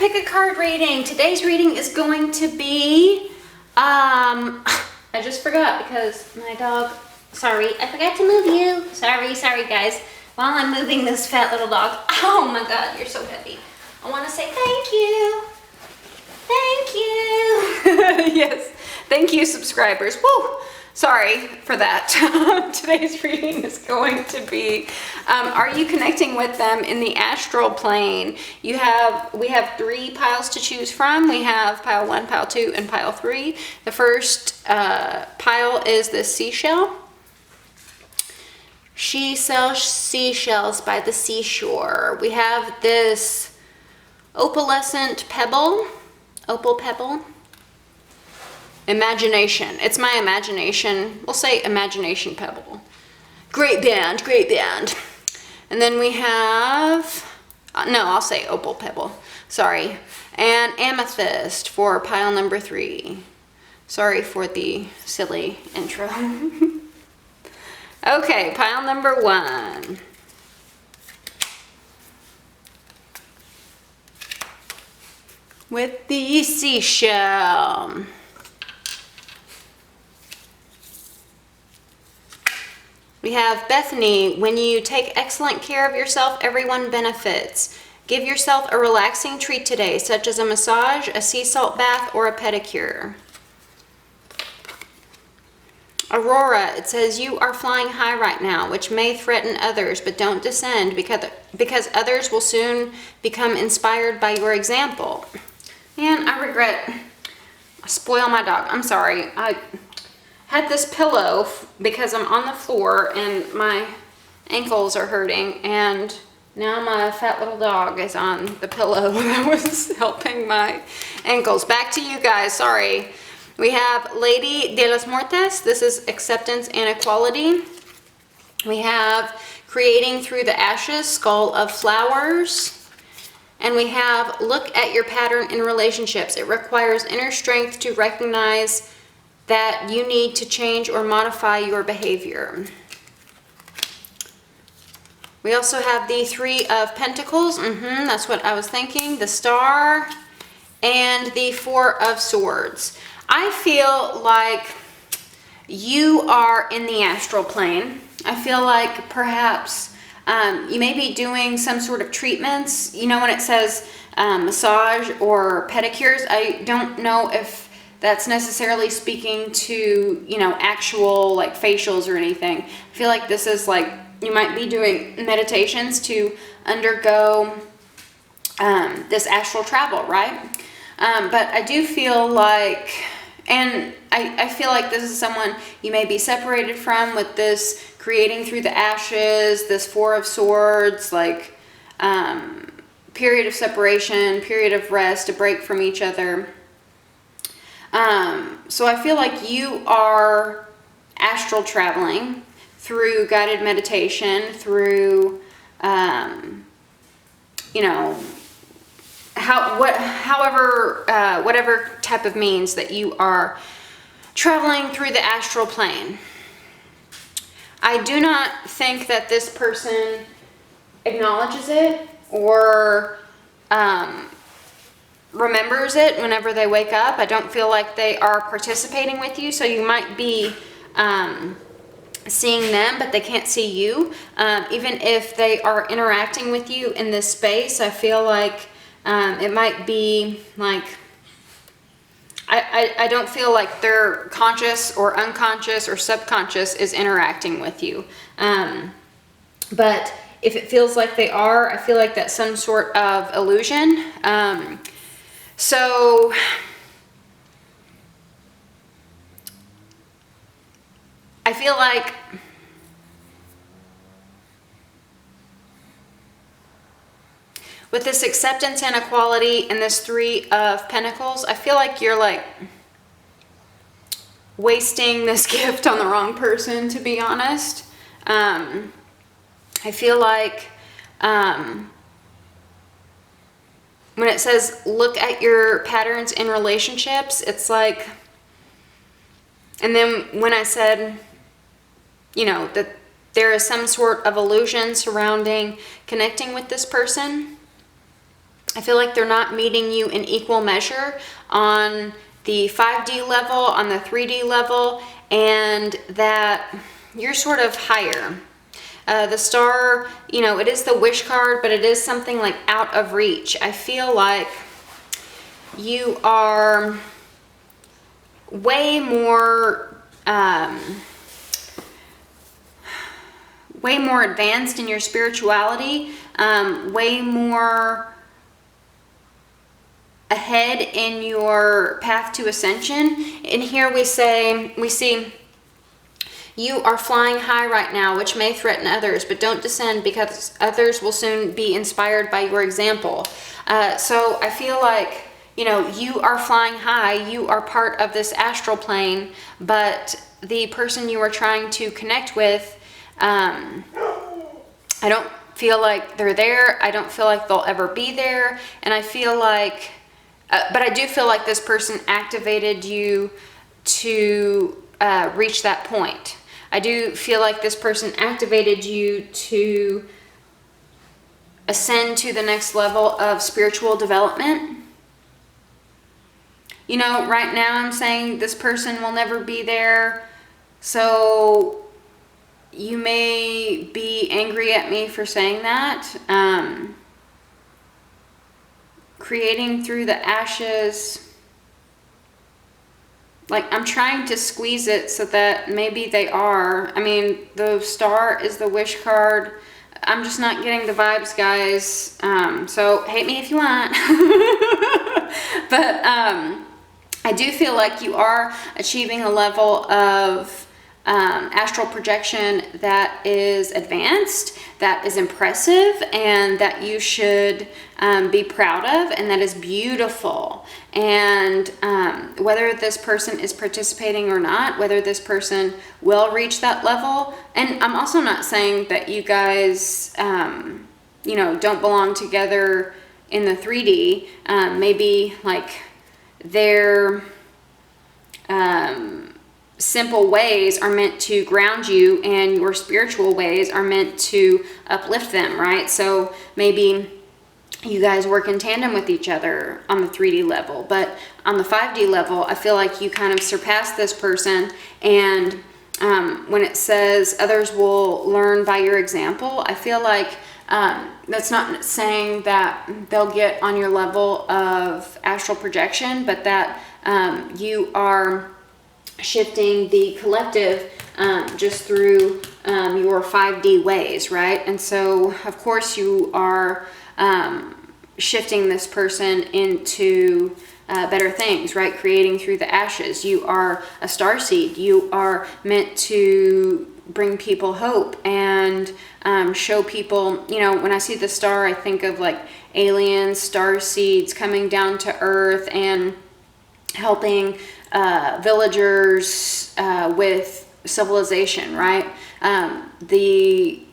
pick a card reading. Today's reading is going to be, I just forgot because my dog, sorry, I forgot to move you. Sorry guys. While I'm moving this fat little dog, oh my God, you're so heavy. I want to say thank you. Thank you. Yes, thank you subscribers. Woo! Sorry for that. Today's reading is going to be, are you connecting with them in the astral plane? We have 3 piles to choose from. We have pile 1, pile 2, and pile 3. The first pile is the Seashell. She sells seashells by the seashore. We have this opalescent pebble, opal pebble. Imagination. It's my imagination. We'll say imagination pebble. Great band, great band. And then we have, no, I'll say opal pebble. Sorry. And amethyst for pile number 3. Sorry for the silly intro. Okay, pile number 1. With the seashell. We have Bethany. When you take excellent care of yourself, everyone benefits. Give yourself a relaxing treat today, such as a massage, a sea salt bath, or a pedicure. Aurora, it says you are flying high right now, which may threaten others, but don't descend because others will soon become inspired by your example. Man, I regret I spoil my dog. I'm sorry. I had this pillow because I'm on the floor and my ankles are hurting, and now my fat little dog is on the pillow that was helping my ankles. Back to you guys, sorry. We have Lady de las Muertes. This is acceptance and equality. We have creating through the ashes, skull of flowers. And we have look at your pattern in relationships. It requires inner strength to recognize that you need to change or modify your behavior. We also have the 3 of Pentacles. That's what I was thinking. The Star and the 4 of Swords. I feel like you are in the astral plane. I feel like perhaps you may be doing some sort of treatments. You know, when it says massage or pedicures, I don't know if that's necessarily speaking to, you know, actual like facials or anything. I feel like this is like, you might be doing meditations to undergo this astral travel, right? But I do feel like, and I feel like this is someone you may be separated from with this creating through the ashes, this 4 of Swords, like period of separation, period of rest, a break from each other. So I feel like you are astral traveling through guided meditation, through, you know, whatever type of means that you are traveling through the astral plane. I do not think that this person acknowledges it or remembers it whenever they wake up. I don't feel like they are participating with you, so you might be seeing them, but they can't see you. Even if they are interacting with you in this space, I feel like it might be like, I don't feel like they're conscious or unconscious or subconscious is interacting with you. But if it feels like they are, I feel like that's some sort of illusion. So I feel like with this acceptance and equality and this 3 of Pentacles, I feel like you're like wasting this gift on the wrong person, to be honest. I feel like when it says look at your patterns in relationships, it's like, and then when I said, you know, that there is some sort of illusion surrounding connecting with this person, I feel like they're not meeting you in equal measure on the 5D level, on the 3D level, and that you're sort of higher. The star, you know, it is the wish card, but it is something like out of reach. I feel like you are way more advanced in your spirituality, way more ahead in your path to ascension. And here we see you are flying high right now, which may threaten others, but don't descend, because others will soon be inspired by your example. So I feel like, you know, you are flying high, you are part of this astral plane, but the person you are trying to connect with, I don't feel like they're there. I don't feel like they'll ever be there. And I feel like, but I do feel like this person activated you to reach that point. I do feel like this person activated you to ascend to the next level of spiritual development. You know, right now I'm saying this person will never be there. So you may be angry at me for saying that. Creating through the ashes. Like, I'm trying to squeeze it so that maybe they are. I mean, the star is the wish card. I'm just not getting the vibes, guys. So hate me if you want. But I do feel like you are achieving a level of astral projection that is advanced, that is impressive, and that you should be proud of, and that is beautiful. And whether this person is participating or not, whether this person will reach that level, and I'm also not saying that you guys, you know, don't belong together in the 3D. Maybe like their simple ways are meant to ground you, and your spiritual ways are meant to uplift them, right? So maybe you guys work in tandem with each other on the 3D level, but on the 5D level, I feel like you kind of surpass this person. And when it says others will learn by your example, I feel like that's not saying that they'll get on your level of astral projection, but that you are shifting the collective just through your 5D ways, right? And so, of course, you are shifting this person into better things, right? Creating through the ashes. You are a starseed. You are meant to bring people hope and show people, you know, when I see the star, I think of like aliens, star seeds coming down to earth and helping villagers with civilization, right? The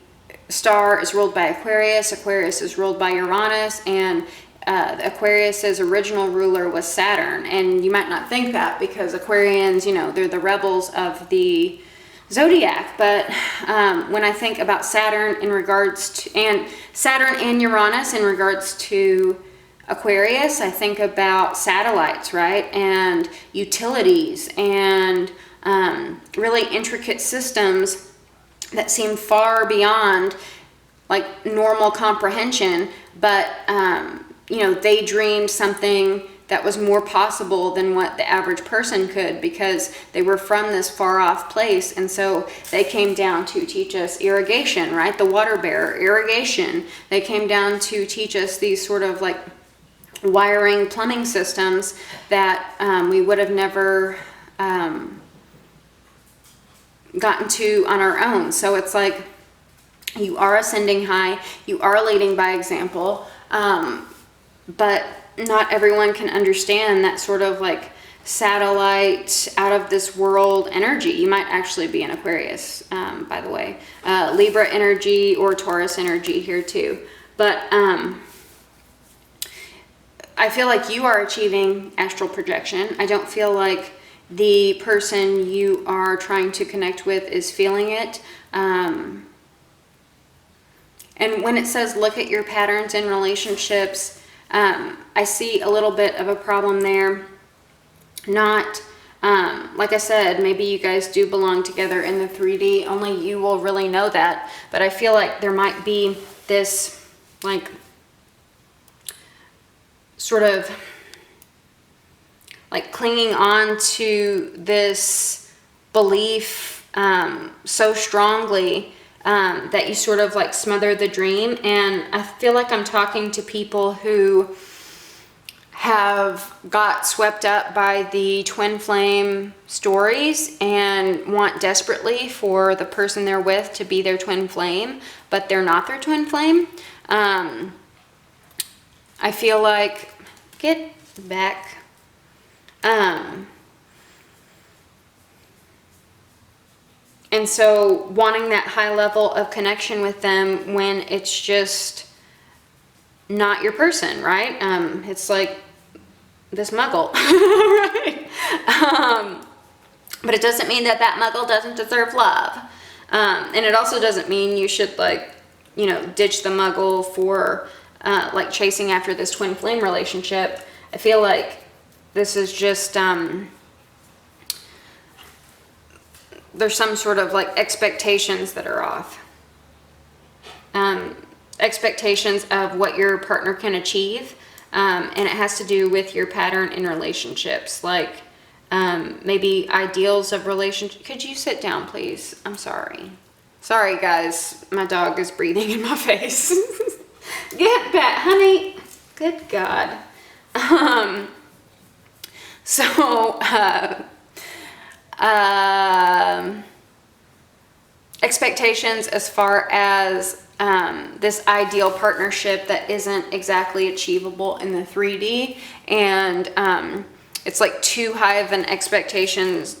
star is ruled by Aquarius. Aquarius is ruled by Uranus, and Aquarius's original ruler was Saturn. And you might not think that, because Aquarians, you know, they're the rebels of the zodiac. But when I think about Saturn in regards to, and Saturn and Uranus in regards to Aquarius, I think about satellites, right? And utilities and really intricate systems that seem far beyond like normal comprehension, but you know, they dreamed something that was more possible than what the average person could, because they were from this far off place. And so they came down to teach us irrigation, right? The water bearer, irrigation. They came down to teach us these sort of like wiring, plumbing systems that we would have never gotten to on our own. So it's like you are ascending high, you are leading by example, but not everyone can understand that sort of like satellite, out of this world energy. You might actually be an Aquarius, by the way. Libra energy or Taurus energy here too. But I feel like you are achieving astral projection. I don't feel like the person you are trying to connect with is feeling it. And when it says look at your patterns in relationships, I see a little bit of a problem there. Not, like I said, maybe you guys do belong together in the 3D, only you will really know that, but I feel like there might be this, like, sort of, like, clinging on to this belief so strongly that you sort of, like, smother the dream. And I feel like I'm talking to people who have got swept up by the twin flame stories and want desperately for the person they're with to be their twin flame, but they're not their twin flame. I feel like, get back. And so wanting that high level of connection with them when it's just not your person, right? It's like this muggle, right? But it doesn't mean that that muggle doesn't deserve love. And it also doesn't mean you should, like, you know, ditch the muggle for like chasing after this twin flame relationship. I feel like this is just, there's some sort of, like, expectations that are off. Expectations of what your partner can achieve. And it has to do with your pattern in relationships, like maybe ideals of relationship. Could you sit down, please? I'm sorry. Sorry, guys. My dog is breathing in my face. Get back, honey. Good God. Expectations as far as this ideal partnership that isn't exactly achievable in the 3D, and it's like too high of an expectations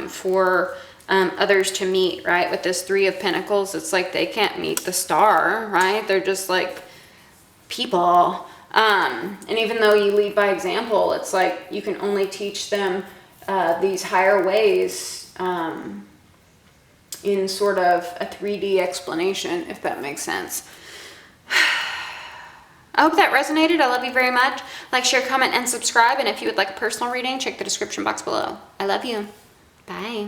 for others to meet, right? With this 3 of Pentacles, it's like they can't meet the star, right? They're just like people. And even though you lead by example, it's like you can only teach them these higher ways in sort of a 3D explanation, if that makes sense. I hope that resonated. I love you very much. Like, share, comment, and subscribe. And if you would like a personal reading, check the description box below. I love you. Bye.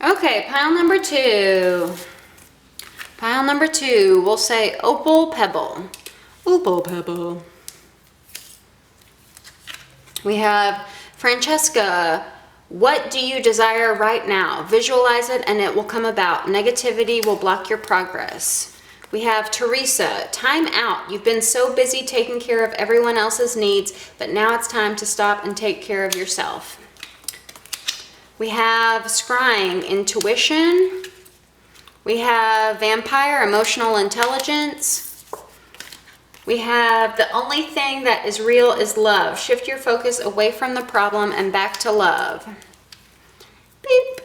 Okay, pile number 2. Pile number 2, we'll say Opal, Pebble. Opal, Pebble. We have Francesca. What do you desire right now? Visualize it and it will come about. Negativity will block your progress. We have Teresa. Time out. You've been so busy taking care of everyone else's needs, but now it's time to stop and take care of yourself. We have Scrying. Intuition. We have Vampire. Emotional intelligence. We have the only thing that is real is love. Shift your focus away from the problem and back to love. Beep.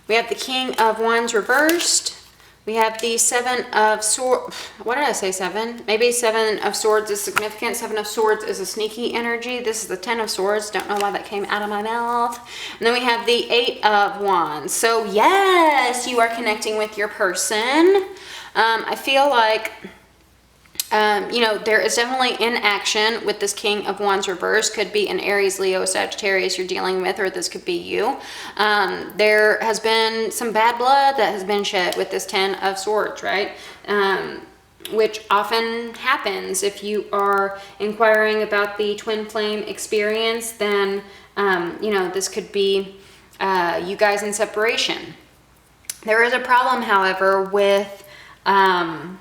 We have the King of Wands reversed. We have the 7 of Swords. What did I say, 7? Maybe 7 of Swords is significant. 7 of Swords is a sneaky energy. This is the 10 of Swords. Don't know why that came out of my mouth. And then we have the 8 of Wands. So yes, you are connecting with your person. I feel like, you know, there is definitely inaction with this King of Wands reverse. Could be an Aries, Leo, Sagittarius you're dealing with, or this could be you. There has been some bad blood that has been shed with this 10 of Swords, right? Which often happens if you are inquiring about the twin flame experience. Then, you know, this could be you guys in separation. There is a problem, however, with some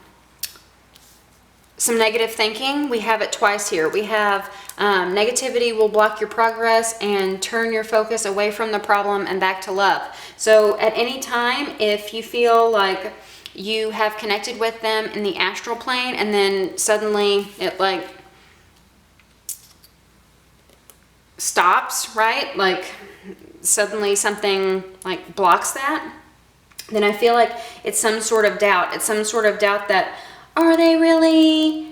negative thinking. We have it twice here. We have negativity will block your progress and turn your focus away from the problem and back to love. So at any time, if you feel like you have connected with them in the astral plane and then suddenly it like stops, right? Like suddenly something like blocks that, then I feel like it's some sort of doubt. It's some sort of doubt that, are they really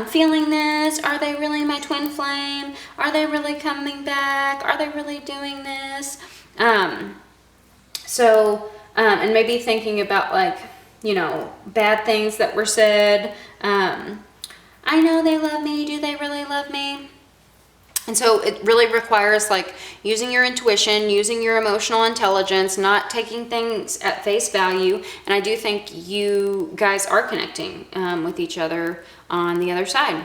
feeling this? Are they really my twin flame? Are they really coming back? Are they really doing this? And maybe thinking about like, bad things that were said. I know they love me. Do they really love me? And so it really requires like using your intuition, using your emotional intelligence, not taking things at face value. And I do think you guys are connecting with each other on the other side.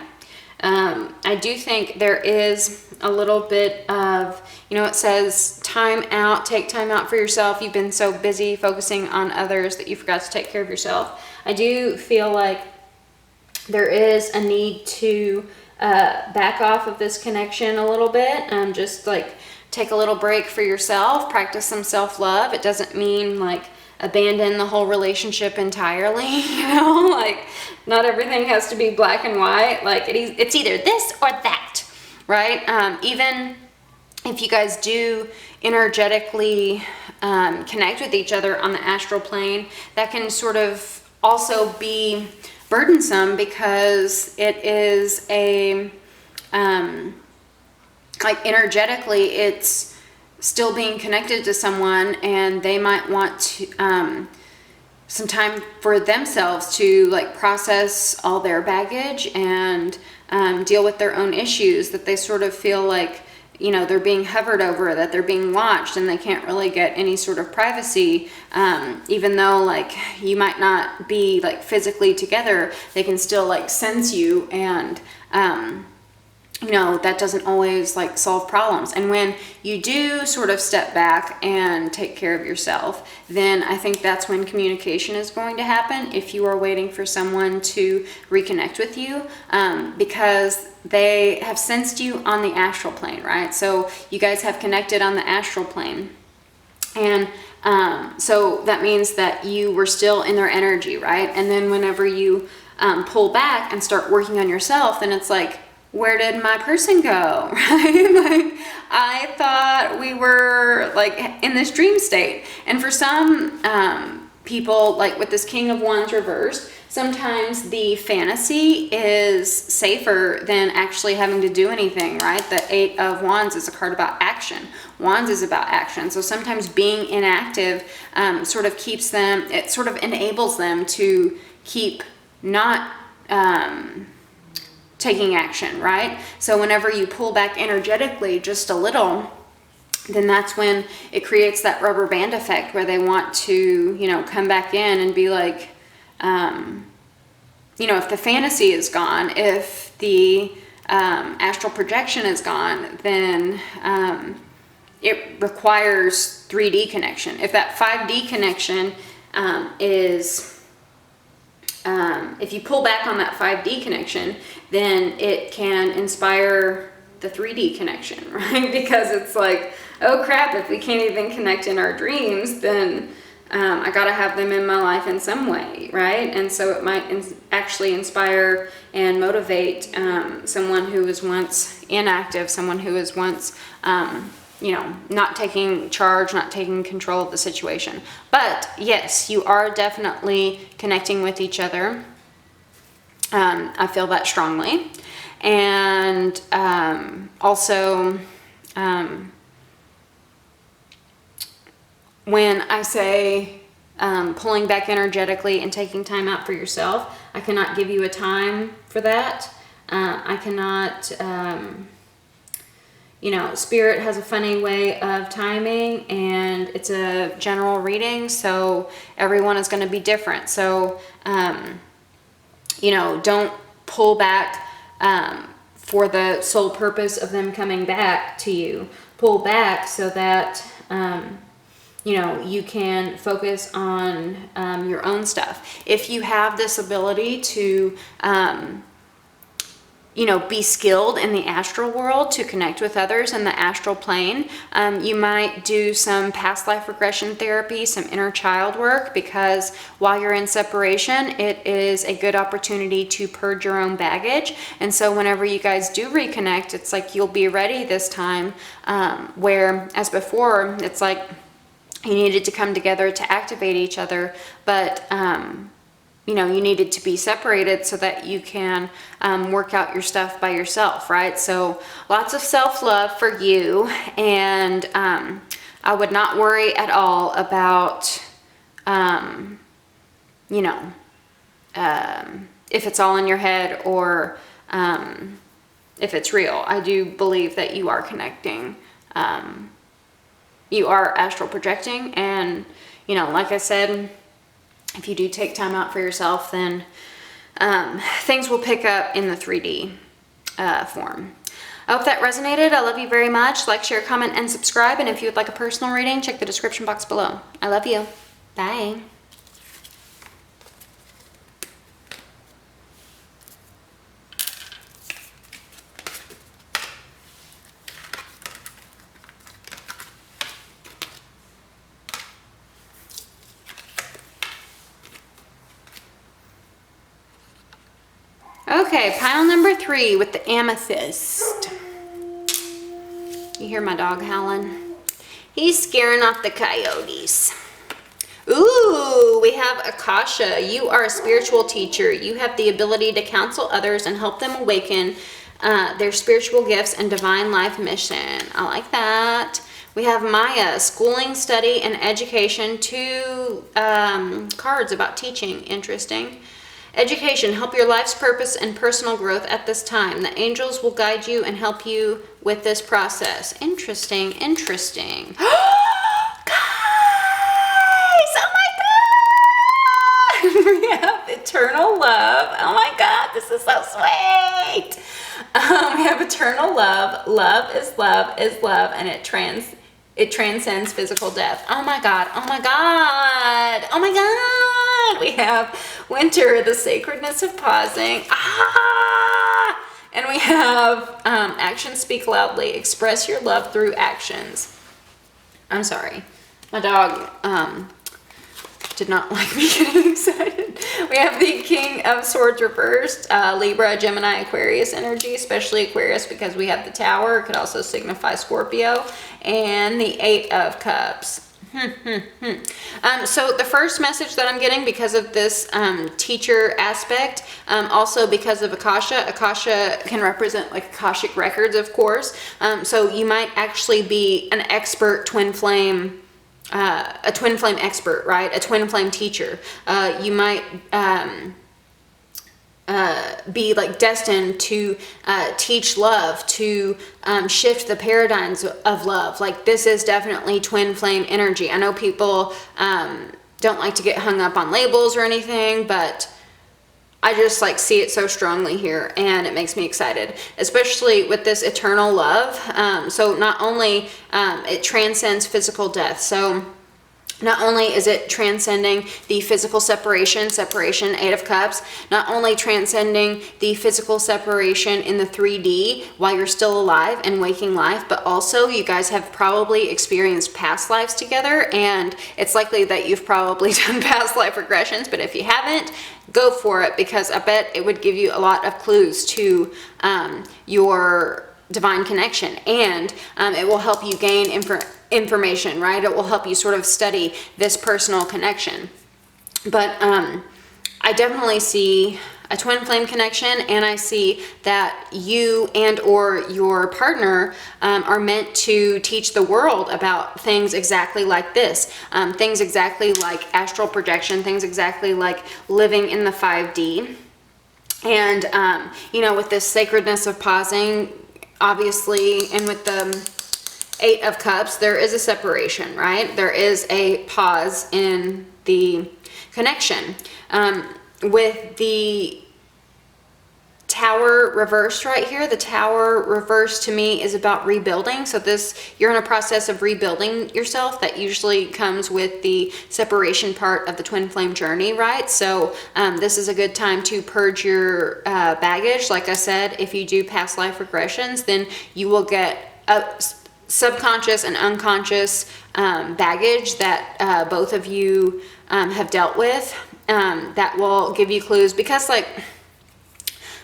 I do think there is a little bit of, it says time out, take time out for yourself. You've been so busy focusing on others that you forgot to take care of yourself. I do feel like there is a need to back off of this connection a little bit. Just like take a little break for yourself, practice some self-love. It doesn't mean like abandon the whole relationship entirely, like not everything has to be black and white. Like it's either this or that, right? Even if you guys do energetically connect with each other on the astral plane, that can sort of also be burdensome because it is a like energetically it's still being connected to someone, and they might want to some time for themselves to like process all their baggage and deal with their own issues, that they sort of feel like they're being hovered over, that they're being watched, and they can't really get any sort of privacy. Even though like you might not be like physically together, they can still like sense you, and that doesn't always like solve problems. And when you do sort of step back and take care of yourself, then I think that's when communication is going to happen, if you are waiting for someone to reconnect with you, because they have sensed you on the astral plane, right? So you guys have connected on the astral plane. And so that means that you were still in their energy, right? And then whenever you pull back and start working on yourself, then it's like, where did my person go, right? Like, I thought we were like in this dream state. And for some people, like with this King of Wands reversed, sometimes the fantasy is safer than actually having to do anything, right? The Eight of Wands is a card about action. Wands is about action. So sometimes being inactive sort of keeps them, it sort of enables them to keep not taking action, right? So whenever you pull back energetically just a little, then that's when it creates that rubber band effect where they want to, come back in and be like, if the fantasy is gone, if the astral projection is gone, then it requires 3D connection. If that 5D connection if you pull back on that 5D connection, then it can inspire the 3D connection, right? Because it's like, oh crap, if we can't even connect in our dreams, then I gotta have them in my life in some way, right? And so it might actually inspire and motivate someone who was once inactive, someone who was once not taking charge, not taking control of the situation. But yes, you are definitely connecting with each other. I feel that strongly. And also, when I say pulling back energetically and taking time out for yourself, I cannot give you a time for that. I cannot... Spirit has a funny way of timing, and it's a general reading, so everyone is going to be different. So, don't pull back for the sole purpose of them coming back to you. Pull back so that, you can focus on your own stuff. If you have this ability to... be skilled in the astral world to connect with others in the astral plane. You might do some past life regression therapy, some inner child work, because while you're in separation, it is a good opportunity to purge your own baggage. And so whenever you guys do reconnect, it's like you'll be ready this time, where as before, it's like you needed to come together to activate each other. But you know, you needed to be separated so that you can work out your stuff by yourself, right? So lots of self-love for you, and I would not worry at all about, you know, if it's all in your head or if it's real. I do believe that you are connecting. You are astral projecting, and, you know, like I said, if you do take time out for yourself, then things will pick up in the 3D form. I hope that resonated. I love you very much. Like, share, comment, and subscribe. And if you would like a personal reading, check the description box below. I love you. Bye. Okay, pile number 3 with the amethyst. You hear my dog howling? He's scaring off the coyotes. Ooh, we have Akasha. You are a spiritual teacher. You have the ability to counsel others and help them awaken their spiritual gifts and divine life mission. I like that. We have Maya, schooling, study, and education. 2 cards about teaching. Interesting. Education, help your life's purpose and personal growth at this time. The angels will guide you and help you with this process. Interesting, interesting. Guys! Oh my God! We have eternal love. Oh my God, this is so sweet. We have eternal love. Love is love is love, and it transcends physical death. Oh my God, oh my God, oh my God. We have winter, the sacredness of pausing. And we have actions speak loudly. Express your love through actions. I'm sorry. My dog did not like me getting excited. We have the King of Swords reversed, Libra, Gemini, Aquarius energy, especially Aquarius because we have the Tower. It could also signify Scorpio. And the 8 of Cups. So the first message that I'm getting because of this teacher aspect, also because of Akasha. Akasha can represent like Akashic records, of course. So you might actually be an expert twin flame, a twin flame expert, right? A twin flame teacher. You might be like destined to teach love, to shift the paradigms of love. Like, this is definitely twin flame energy. I know people don't like to get hung up on labels or anything, but I just like see it so strongly here, and it makes me excited, especially with this eternal love. So not only it transcends physical death, so not only is it transcending the physical separation, 8 of Cups, not only transcending the physical separation in the 3D while you're still alive and waking life, but also you guys have probably experienced past lives together, and it's likely that you've probably done past life regressions, but if you haven't, go for it, because I bet it would give you a lot of clues to your divine connection, and it will help you gain information, right? It will help you sort of study this personal connection. But I definitely see a twin flame connection, and I see that you and or your partner are meant to teach the world about things exactly like this, things exactly like astral projection, things exactly like living in the 5D. And you know, with this sacredness of pausing, obviously, and with the 8 of Cups, there is a separation, right? There is a pause in the connection. With the Tower reversed right here, the Tower reversed to me is about rebuilding. So you're in a process of rebuilding yourself. That usually comes with the separation part of the twin flame journey, right? So this is a good time to purge your baggage. Like I said, if you do past life regressions, then you will get a subconscious and unconscious baggage that both of you have dealt with, that will give you clues. Because like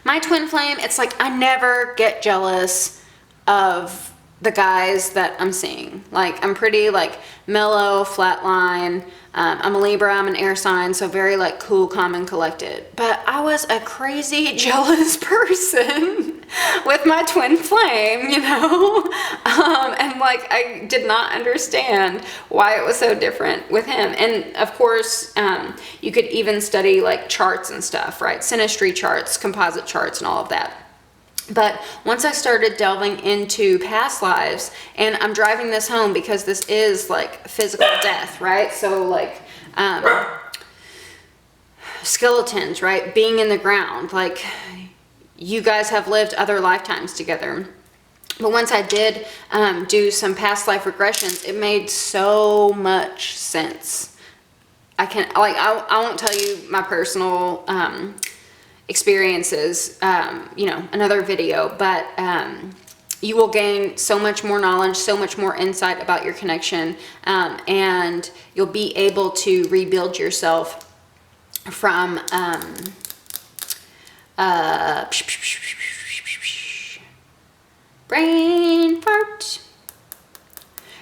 my twin flame, it's like I never get jealous of the guys that I'm seeing. Like, I'm pretty like mellow, flatline. I'm a Libra, I'm an air sign, so very like cool, calm, and collected. But I was a crazy, jealous person with my twin flame, you know? And like, I did not understand why it was so different with him. And of course, you could even study like charts and stuff, right? Synastry charts, composite charts, and all of that. But once I started delving into past lives, and I'm driving this home because this is like physical death, right? So like skeletons, right? Being in the ground, like you guys have lived other lifetimes together. But once I did do some past life regressions, it made so much sense. I won't tell you my personal experiences, you know, another video, but you will gain so much more knowledge, so much more insight about your connection, and you'll be able to rebuild yourself from brain fart.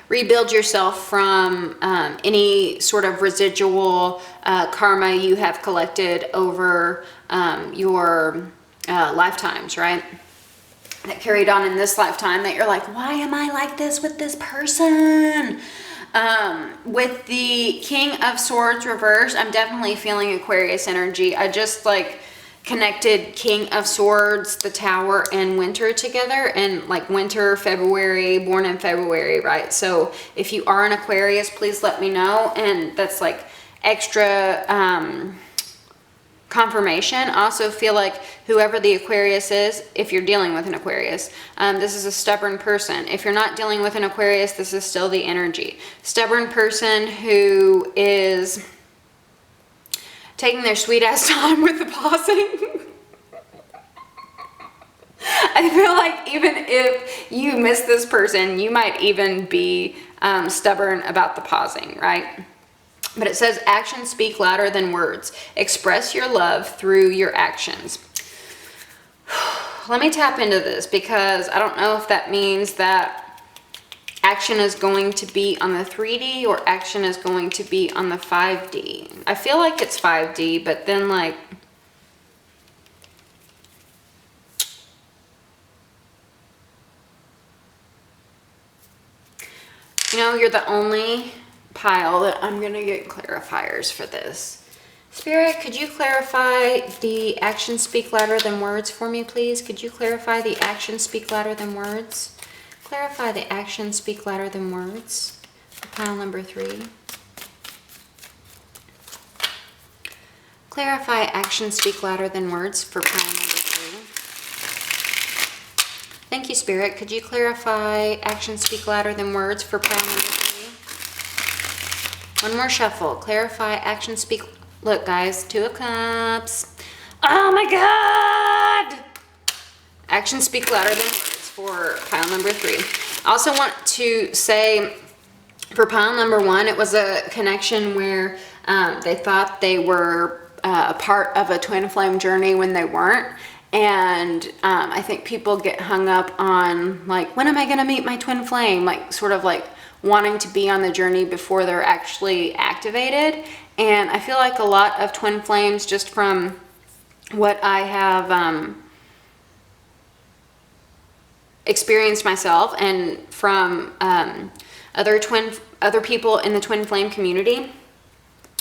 Rebuild yourself from any sort of residual karma you have collected over your lifetimes, right? That carried on in this lifetime that you're like, why am I like this with this person? With the King of Swords reversed, I'm definitely feeling Aquarius energy. I just like connected King of Swords, the Tower, and Winter together, and like Winter, February, born in February, right? So if you are an Aquarius, please let me know. And that's like extra confirmation. I also feel like whoever the Aquarius is, if you're dealing with an Aquarius, this is a stubborn person. If you're not dealing with an Aquarius, this is still the energy. Stubborn person who is taking their sweet ass time with the pausing. I feel like even if you miss this person, you might even be stubborn about the pausing, right? But it says actions speak louder than words. Express your love through your actions. Let me tap into this because I don't know if that means that action is going to be on the 3D or action is going to be on the 5D. I feel like it's 5D, but then like, you know, you're the only pile that I'm gonna get clarifiers for this. Spirit, could you clarify the actions speak louder than words for me, please? Could you clarify the actions speak louder than words? Clarify the actions speak louder than words for pile number 3. Clarify actions speak louder than words for pile number 3. Thank you, Spirit. Could you clarify actions speak louder than words for pile number 3? One more shuffle. Clarify actions speak. Look, guys, 2 of Cups. Oh my God! Actions speak louder than words for pile number 3. I also want to say for pile number 1, it was a connection where they thought they were a part of a twin flame journey when they weren't. And I think people get hung up on like, when am I going to meet my twin flame? Like sort of like wanting to be on the journey before they're actually activated. And I feel like a lot of twin flames, just from what I have experienced myself and from other people in the twin flame community,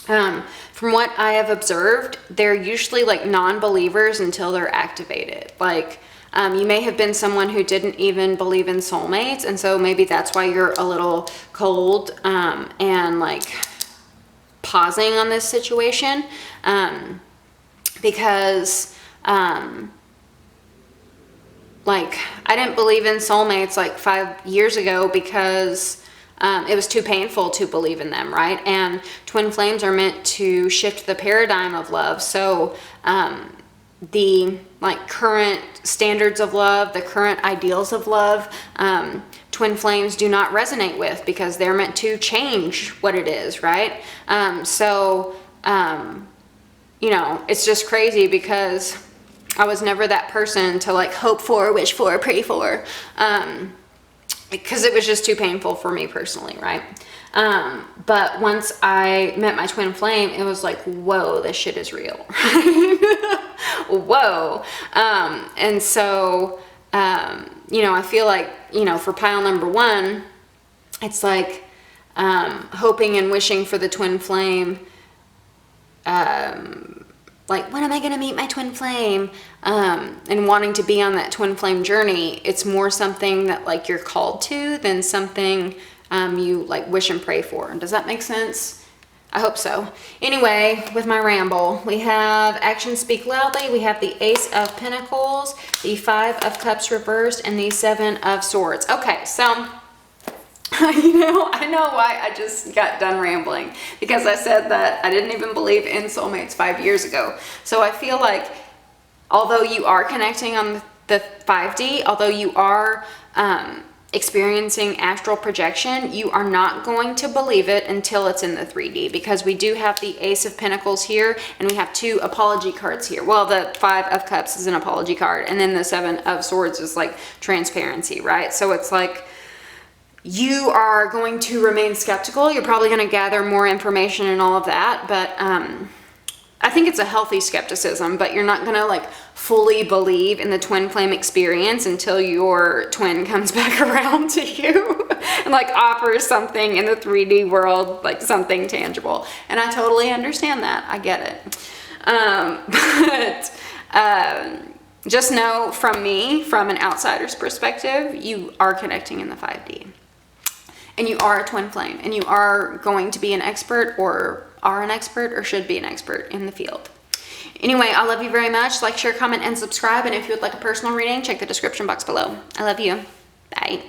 from what I have observed, they're usually like non-believers until they're activated. Like you may have been someone who didn't even believe in soulmates, and so maybe that's why you're a little cold and like pausing on this situation, because like I didn't believe in soulmates like 5 years ago because it was too painful to believe in them, right? And twin flames are meant to shift the paradigm of love. So the like current standards of love, the current ideals of love, twin flames do not resonate with, because they're meant to change what it is, right? You know, it's just crazy because I was never that person to like hope for, wish for, pray for. because it was just too painful for me personally, right? But once I met my twin flame, it was like, whoa, this shit is real. Whoa. And so, you know, I feel like, you know, for pile number 1, it's like, hoping and wishing for the twin flame, like, when am I going to meet my twin flame? And wanting to be on that twin flame journey. It's more something that like you're called to than something you like wish and pray for. Does that make sense? I hope so. Anyway, with my ramble, we have Actions Speak Loudly. We have the Ace of Pentacles, the 5 of Cups reversed, and the 7 of Swords. Okay, so you know, I know why I just got done rambling, because I said that I didn't even believe in soulmates 5 years ago. So I feel like although you are connecting on the 5D, although you are experiencing astral projection, you are not going to believe it until it's in the 3D, because we do have the Ace of Pentacles here, and we have 2 apology cards here. Well, the 5 of Cups is an apology card, and then the 7 of Swords is like transparency, right? So it's like, you are going to remain skeptical. You're probably going to gather more information and all of that, but I think it's a healthy skepticism, but you're not going to like fully believe in the twin flame experience until your twin comes back around to you and like offers something in the 3D world, like something tangible. And I totally understand that. I get it. But just know from me, from an outsider's perspective, you are connecting in the 5D. And you are a twin flame, and you are going to be an expert, or are an expert, or should be an expert in the field. Anyway, I love you very much. Like, share, comment, and subscribe. And if you would like a personal reading, check the description box below. I love you. Bye.